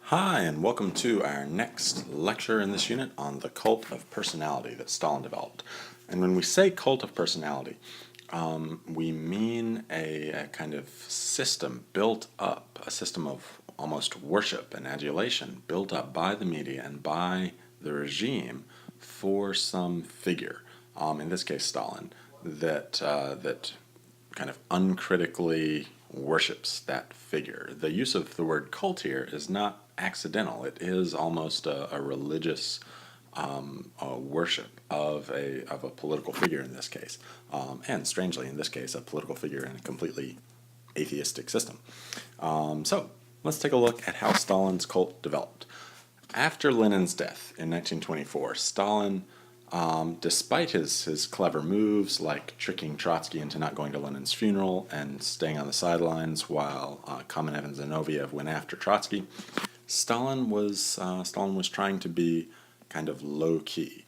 Hi, and welcome to our next lecture in this unit on the cult of personality that Stalin developed. And when we say cult of personality, we mean a kind of system built up, a system of almost worship and adulation built up by the media and by the regime for some figure, in this case Stalin, that kind of uncritically worships that figure. The use of the word cult here is not accidental. It is almost a religious worship of a political figure in this case, and strangely in this case a political figure in a completely atheistic system. So let's take a look at how Stalin's cult developed. After Lenin's death in 1924, Stalin, despite his clever moves like tricking Trotsky into not going to Lenin's funeral and staying on the sidelines while Kamenev and Zinoviev went after Trotsky, Stalin was trying to be kind of low key.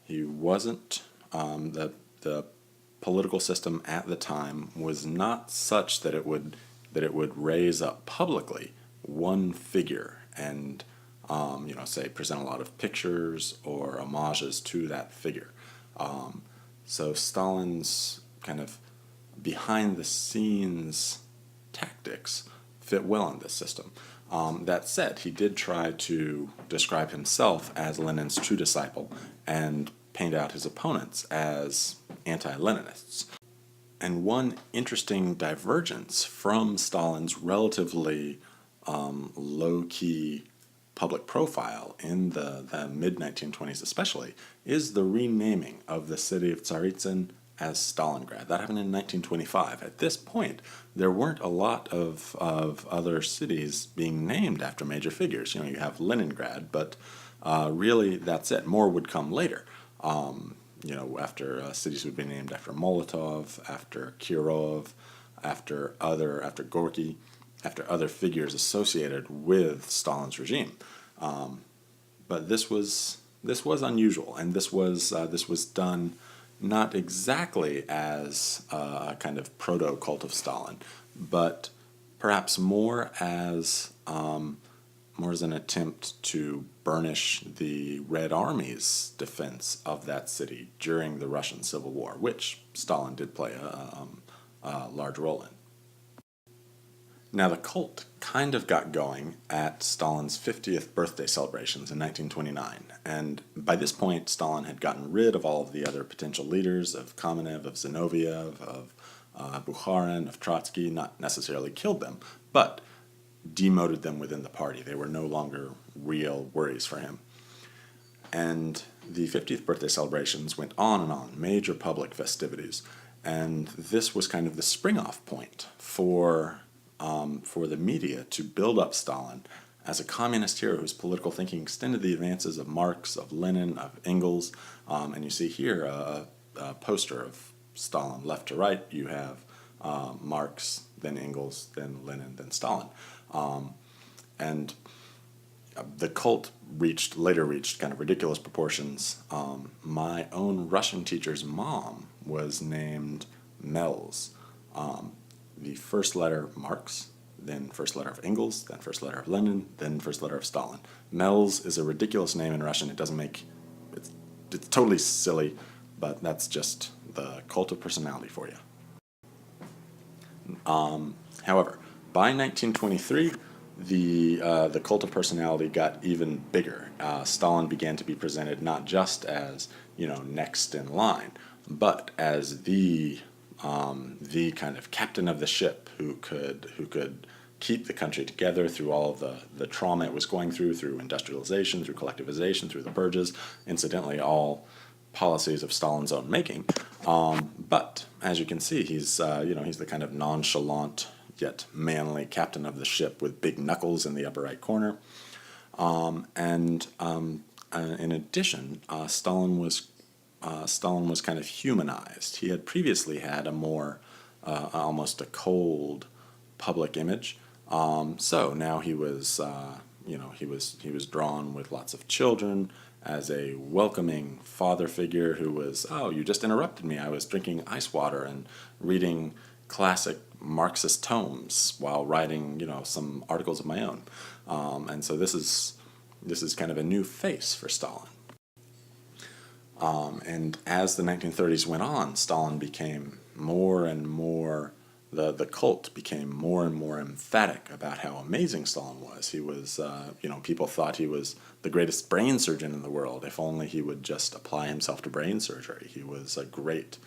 He wasn't the political system at the time was not such that it would raise up publicly one figure and say present a lot of pictures or homages to that figure. So Stalin's kind of behind the scenes tactics fit well in this system. That said, he did try to describe himself as Lenin's true disciple and paint out his opponents as anti-Leninists. And one interesting divergence from Stalin's relatively low-key public profile in the mid-1920s especially is the renaming of the city of Tsaritsyn as Stalingrad. That happened in 1925. At this point, there weren't a lot of other cities being named after major figures. You have Leningrad, but really that's it. More would come later. After cities would be named after Molotov, after Kirov, after Gorky, after other figures associated with Stalin's regime. But this was unusual, and this was done not exactly as a kind of proto-cult of Stalin, but perhaps more as an attempt to burnish the Red Army's defense of that city during the Russian Civil War, which Stalin did play a large role in. Now, the cult kind of got going at Stalin's 50th birthday celebrations in 1929, and by this point, Stalin had gotten rid of all of the other potential leaders, of Kamenev, of Zinoviev, of Bukharin, of Trotsky, not necessarily killed them, but demoted them within the party. They were no longer real worries for him. And the 50th birthday celebrations went on, major public festivities, and this was kind of the spring-off point for the media to build up Stalin as a communist hero whose political thinking extended the advances of Marx, of Lenin, of Engels. And you see here a poster of Stalin left to right. You have Marx, then Engels, then Lenin, then Stalin. And the cult later reached kind of ridiculous proportions. My own Russian teacher's mom was named Mels. The first letter Marx, then first letter of Engels, then first letter of Lenin, then first letter of Stalin. Mels is a ridiculous name in Russian. It's totally silly, but that's just the cult of personality for you. However, by 1923, the cult of personality got even bigger. Stalin began to be presented not just as next in line, but as the kind of captain of the ship who could keep the country together through all of the trauma it was going through industrialization, through collectivization, through the purges, incidentally all policies of Stalin's own making. But as you can see, he's the kind of nonchalant yet manly captain of the ship with big knuckles in the upper right corner. In addition, Stalin was kind of humanized. He had previously had a more almost a cold public image. So now he was drawn with lots of children as a welcoming father figure who was, oh, you just interrupted me. I was drinking ice water and reading classic Marxist tomes while writing, some articles of my own. And so this is kind of a new face for Stalin. And as the 1930s went on, Stalin became more and more, the cult became more and more emphatic about how amazing Stalin was. He was, people thought he was the greatest brain surgeon in the world. If only he would just apply himself to brain surgery. He was a great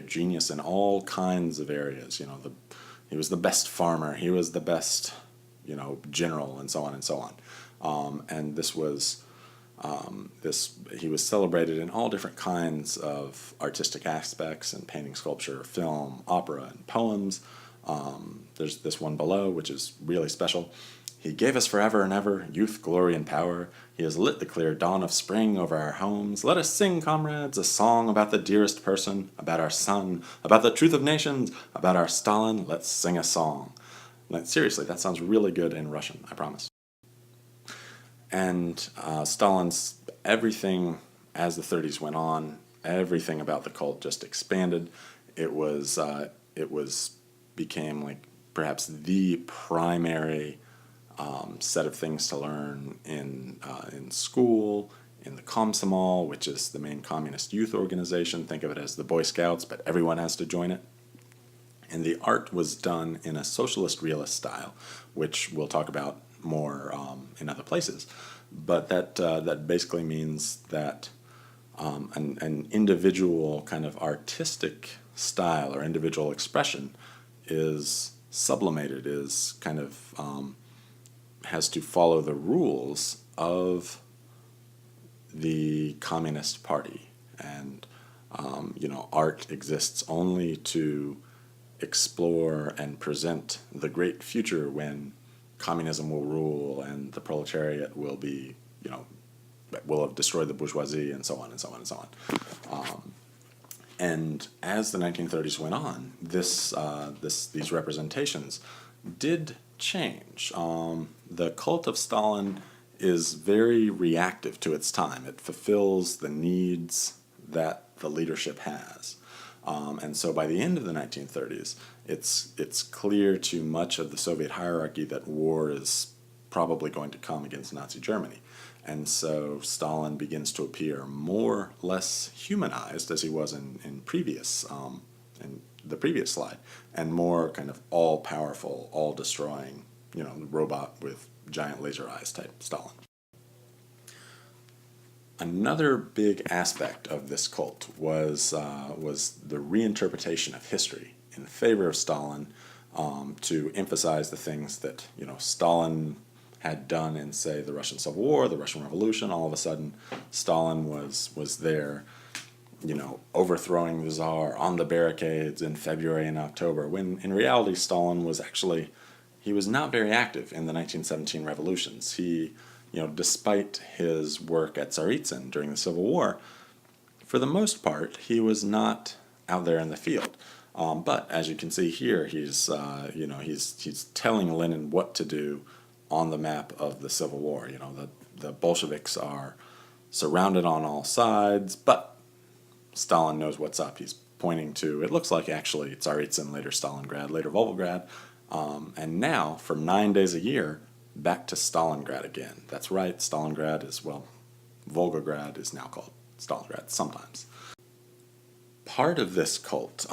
genius in all kinds of areas. He was the best farmer. He was the best, general, and so on and so on. And this was he was celebrated in all different kinds of artistic aspects, in painting, sculpture, film, opera, and poems. There's this one below, which is really special. He gave us forever and ever youth, glory, and power. He has lit the clear dawn of spring over our homes. Let us sing, comrades, a song about the dearest person, about our son, about the truth of nations, about our Stalin. Let's sing a song. Seriously, that sounds really good in Russian, I promise. And Stalin's everything, as the 30s went on, everything about the cult just expanded. It became like perhaps the primary set of things to learn in school, in the Komsomol, which is the main communist youth organization. Think of it as the Boy Scouts, but everyone has to join it. And the art was done in a socialist realist style, which we'll talk about more in other places. But that basically means that an individual kind of artistic style or individual expression is sublimated, is kind of has to follow the rules of the Communist Party. And art exists only to explore and present the great future when communism will rule and the proletariat will be, will have destroyed the bourgeoisie, and so on and so on and so on. And as the 1930s went on, these representations did change. The cult of Stalin is very reactive to its time. It fulfills the needs that the leadership has. And so by the end of the 1930s, it's clear to much of the Soviet hierarchy that war is probably going to come against Nazi Germany. And so Stalin begins to appear more less humanized, as he was in the previous slide, and more kind of all-powerful, all-destroying, robot with giant laser eyes type Stalin. Another big aspect of this cult was the reinterpretation of history in favor of Stalin, to emphasize the things that Stalin had done in, say, the Russian Civil War, the Russian Revolution. All of a sudden, Stalin was there, overthrowing the Tsar on the barricades in February and October, when in reality Stalin was he was not very active in the 1917 revolutions. He, despite his work at Tsaritsyn during the Civil War, for the most part, he was not out there in the field. But as you can see here, he's telling Lenin what to do on the map of the Civil War. The Bolsheviks are surrounded on all sides, but Stalin knows what's up. He's pointing to, it looks like actually Tsaritsyn, later Stalingrad, later Volgograd, and now, for 9 days a year, back to Stalingrad again. That's right, Stalingrad Volgograd is now called Stalingrad sometimes. Part of this cult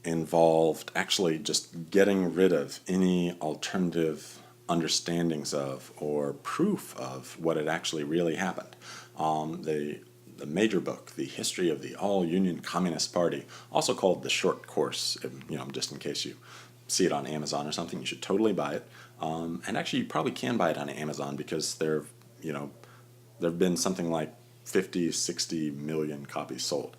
involved actually just getting rid of any alternative understandings of or proof of what had actually really happened. The major book, The History of the All-Union Communist Party, also called The Short Course, just in case you see it on Amazon or something, you should totally buy it. And actually, you probably can buy it on Amazon because there have been something like 50, 60 million copies sold.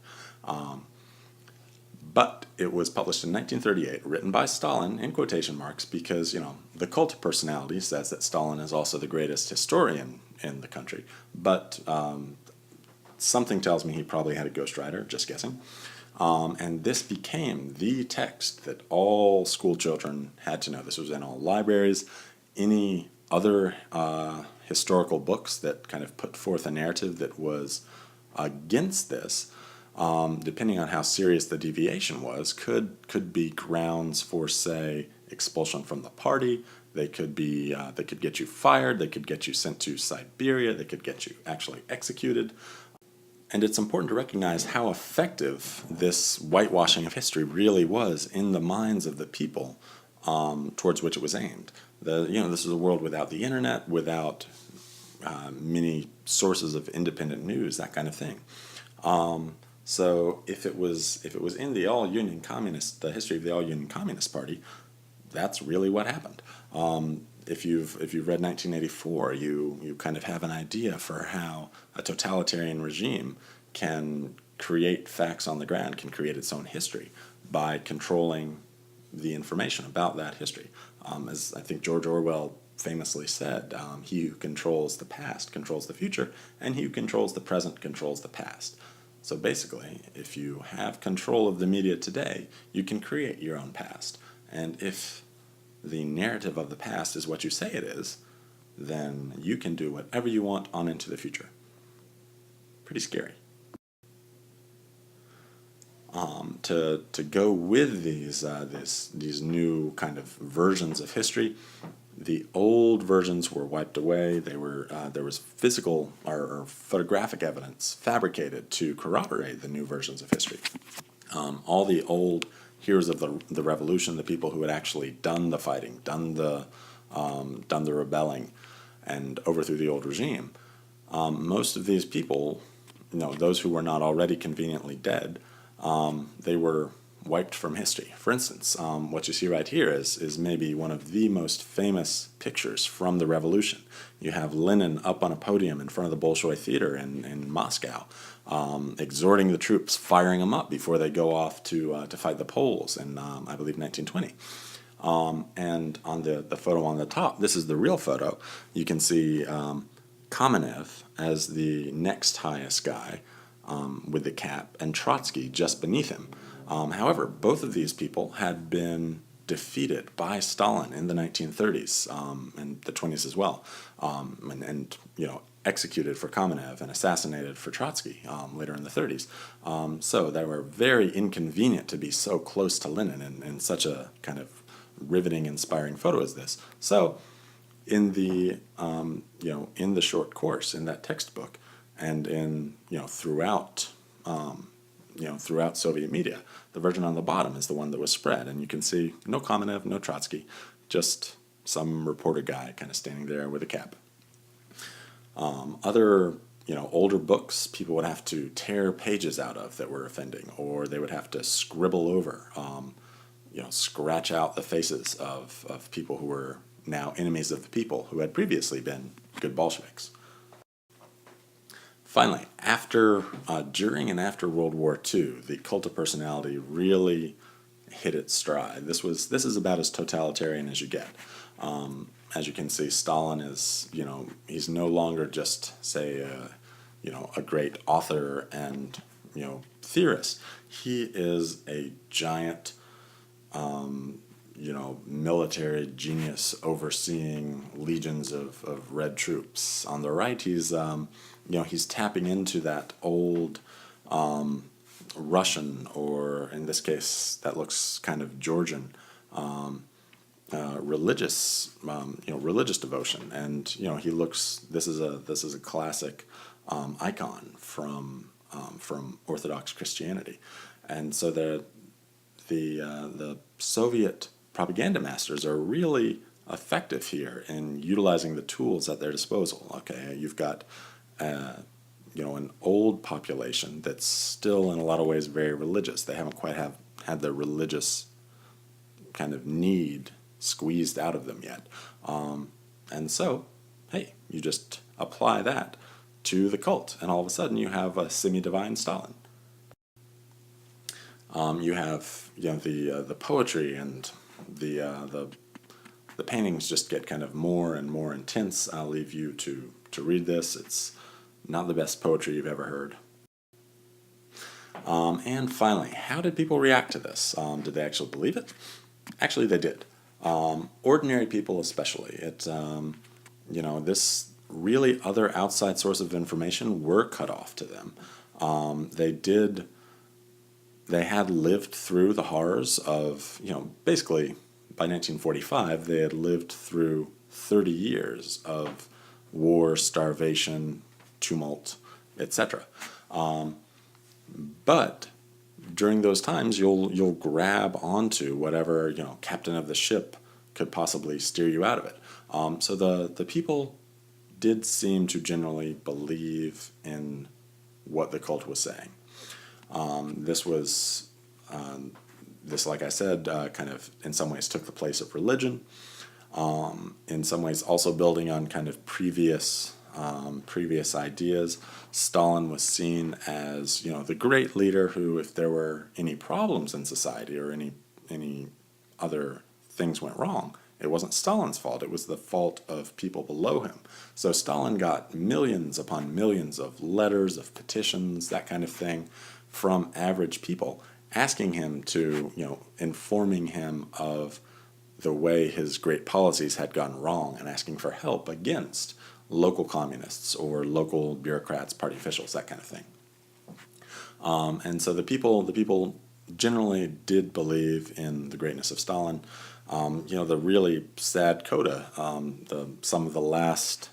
But it was published in 1938, written by Stalin, in quotation marks, because, the cult of personality says that Stalin is also the greatest historian in the country. But something tells me he probably had a ghostwriter, just guessing. And this became the text that all school children had to know. This was in all libraries. Any other historical books that kind of put forth a narrative that was against this depending on how serious the deviation was, could be grounds for, say, expulsion from the party. They could get you fired. They could get you sent to Siberia. They could get you actually executed. And it's important to recognize how effective this whitewashing of history really was in the minds of the people towards which it was aimed. This is a world without the internet, without many sources of independent news, that kind of thing. So if it was in the All-Union Communist, the history of the All-Union Communist Party, that's really what happened. If you've read 1984, you kind of have an idea for how a totalitarian regime can create facts on the ground, can create its own history by controlling the information about that history. As I think George Orwell famously said, he who controls the past controls the future, and he who controls the present controls the past. So basically, if you have control of the media today, you can create your own past. And if the narrative of the past is what you say it is, then you can do whatever you want on into the future. Pretty scary. To go with these new kind of versions of history, the old versions were wiped away. There was physical or photographic evidence fabricated to corroborate the new versions of history. All the old heroes of the revolution, the people who had actually done the fighting, done the rebelling, and overthrew the old regime. Most of these people, those who were not already conveniently dead, they were wiped from history. For instance, what you see right here is maybe one of the most famous pictures from the revolution. You have Lenin up on a podium in front of the Bolshoi Theater in Moscow, exhorting the troops, firing them up before they go off to fight the Poles in, I believe, 1920. And on the photo on the top, this is the real photo, you can see Kamenev as the next highest guy with the cap, and Trotsky just beneath him. However, both of these people had been defeated by Stalin in the 1930s and the 20s as well, and executed for Kamenev and assassinated for Trotsky later in the 30s. So they were very inconvenient to be so close to Lenin in such a kind of riveting, inspiring photo as this. So in the in the short course in that textbook, and in throughout throughout Soviet media, the version on the bottom is the one that was spread, and you can see no Kamenev, no Trotsky, just some reporter guy kind of standing there with a cap. Other older books, people would have to tear pages out of that were offending, or they would have to scribble over, scratch out the faces of people who were now enemies of the people, who had previously been good Bolsheviks. Finally, during and after World War II, the cult of personality really hit its stride. This is about as totalitarian as you get. As you can see, Stalin is, he's no longer just, say, a great author and, theorist. He is a giant, military genius overseeing legions of red troops. On the right, he's tapping into that old Russian, or in this case, that looks kind of Georgian, religious devotion, and he looks. This is a classic icon from Orthodox Christianity, and so the Soviet propaganda masters are really effective here in utilizing the tools at their disposal. Okay, you've got an old population that's still in a lot of ways very religious. They haven't quite had the religious kind of need squeezed out of them yet. And so, hey, you just apply that to the cult, and all of a sudden you have a semi-divine Stalin. You have the poetry, and the paintings just get kind of more and more intense. I'll leave you to read this. It's not the best poetry you've ever heard. And finally, how did people react to this? Did they actually believe it? Actually, they did. Ordinary people especially. This really other outside source of information were cut off to them. They did they had lived through the horrors of, basically by 1945, they had lived through 30 years of war, starvation, tumult, etc. But during those times, you'll grab onto whatever captain of the ship could possibly steer you out of it. So the people did seem to generally believe in what the cult was saying. This was this, like I said, kind of in some ways took the place of religion. In some ways, also building on kind of previous ideas. Stalin was seen as the great leader who, if there were any problems in society or any other things went wrong, it wasn't Stalin's fault. It was the fault of people below him. So Stalin got millions upon millions of letters, of petitions, that kind of thing, from average people, asking him to, informing him of the way his great policies had gone wrong and asking for help against local communists or local bureaucrats, party officials, that kind of thing. And so the people generally did believe in the greatness of Stalin. The really sad coda, some of the last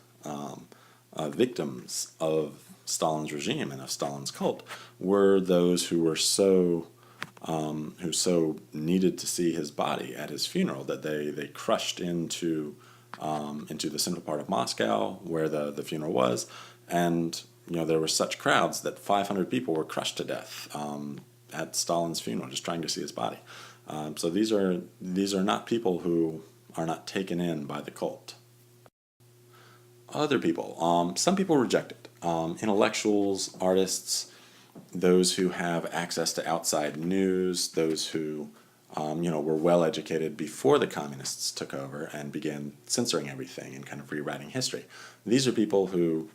victims of Stalin's regime and of Stalin's cult were those who were who so needed to see his body at his funeral that they crushed into the central part of Moscow where the funeral was, and there were such crowds that 500 people were crushed to death at Stalin's funeral just trying to see his body. So these are not people who are not taken in by the cult. Other people, some people reject it. Intellectuals, artists, those who have access to outside news, those who were well educated before the communists took over and began censoring everything and kind of rewriting history. These are people who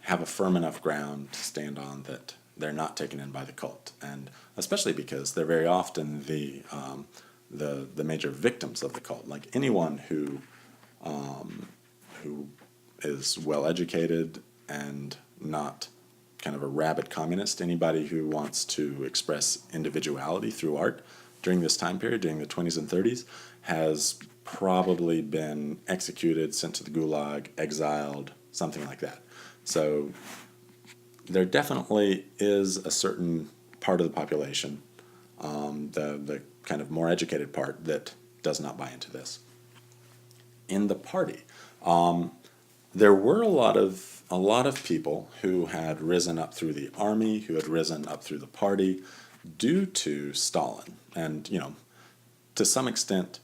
have a firm enough ground to stand on that they're not taken in by the cult, and especially because they're very often the major victims of the cult. Like anyone who is well educated and not kind of a rabid communist, anybody who wants to express individuality through art during this time period, during the 20s and 30s, has probably been executed, sent to the Gulag, exiled, something like that. So there definitely is a certain part of the population, the kind of more educated part, that does not buy into this. In the party, there were a lot of people who had risen up through the army, who had risen up through the party due to Stalin, and to some extent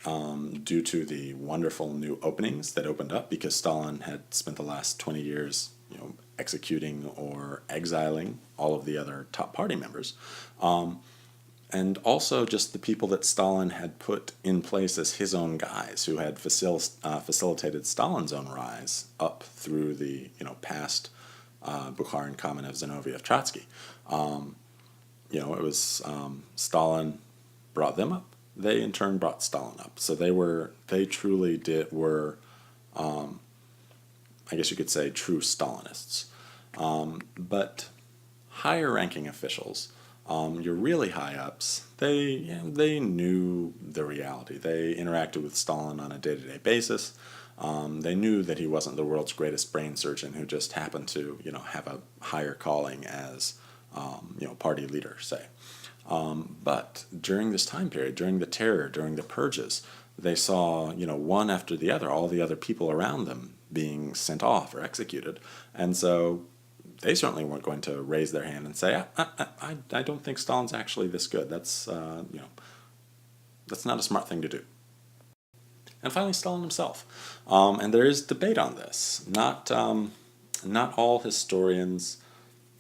due to the wonderful new openings that opened up because Stalin had spent the last 20 years executing or exiling all of the other top party members. And also just the people that Stalin had put in place as his own guys, who had facilitated Stalin's own rise up through the past Bukharin, Kamenev, Zinoviev, Trotsky. It was Stalin brought them up. They in turn brought Stalin up. So they truly were, I guess you could say, true Stalinists. But higher ranking officials, your really high ups, they knew the reality. They interacted with Stalin on a day-to-day basis. They knew that he wasn't the world's greatest brain surgeon who just happened to have a higher calling as party leader, say. But during this time period, during the terror, during the purges, they saw one after the other, all the other people around them being sent off or executed, and so they certainly weren't going to raise their hand and say, I don't think Stalin's actually this good. That's that's not a smart thing to do. And finally, Stalin himself. And there is debate on this. Not all historians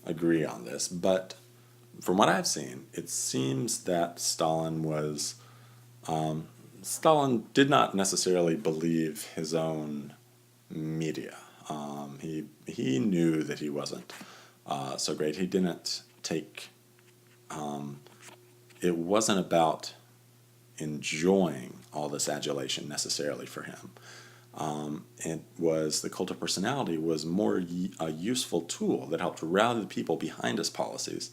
agree on this, but from what I've seen, it seems that Stalin did not necessarily believe his own media. He knew that he wasn't so great. He didn't take. It wasn't about enjoying all this adulation necessarily for him. It was the cult of personality was more a useful tool that helped rally the people behind his policies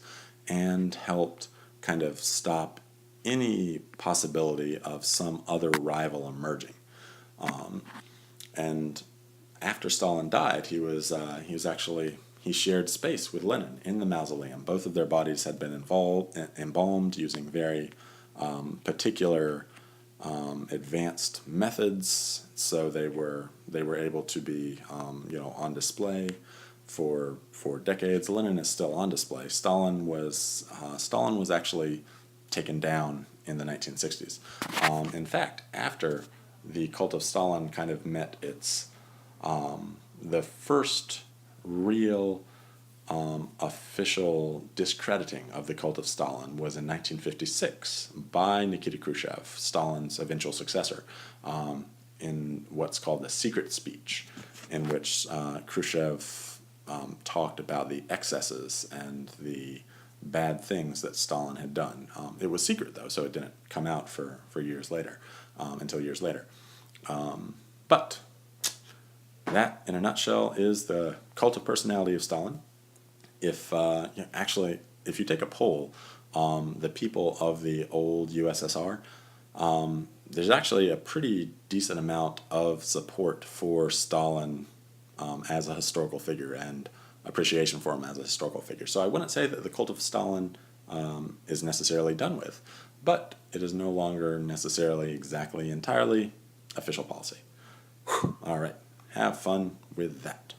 and helped kind of stop any possibility of some other rival emerging. And after Stalin died, he shared space with Lenin in the mausoleum. Both of their bodies had been embalmed using very particular advanced methods, so they were able to be on display for decades. Lenin is still on display. Stalin was actually taken down in the 1960s. In fact, after the cult of Stalin kind of met its the first real official discrediting of the cult of Stalin was in 1956 by Nikita Khrushchev, Stalin's eventual successor, in what's called the secret speech, in which Khrushchev talked about the excesses and the bad things that Stalin had done. It was secret, though, so it didn't come out for years later, until years later. But that, in a nutshell, is the cult of personality of Stalin. If if you take a poll, the people of the old USSR, there's actually a pretty decent amount of support for Stalin as a historical figure and appreciation for him as a historical figure. So I wouldn't say that the cult of Stalin is necessarily done with, but it is no longer necessarily exactly entirely official policy. All right, have fun with that.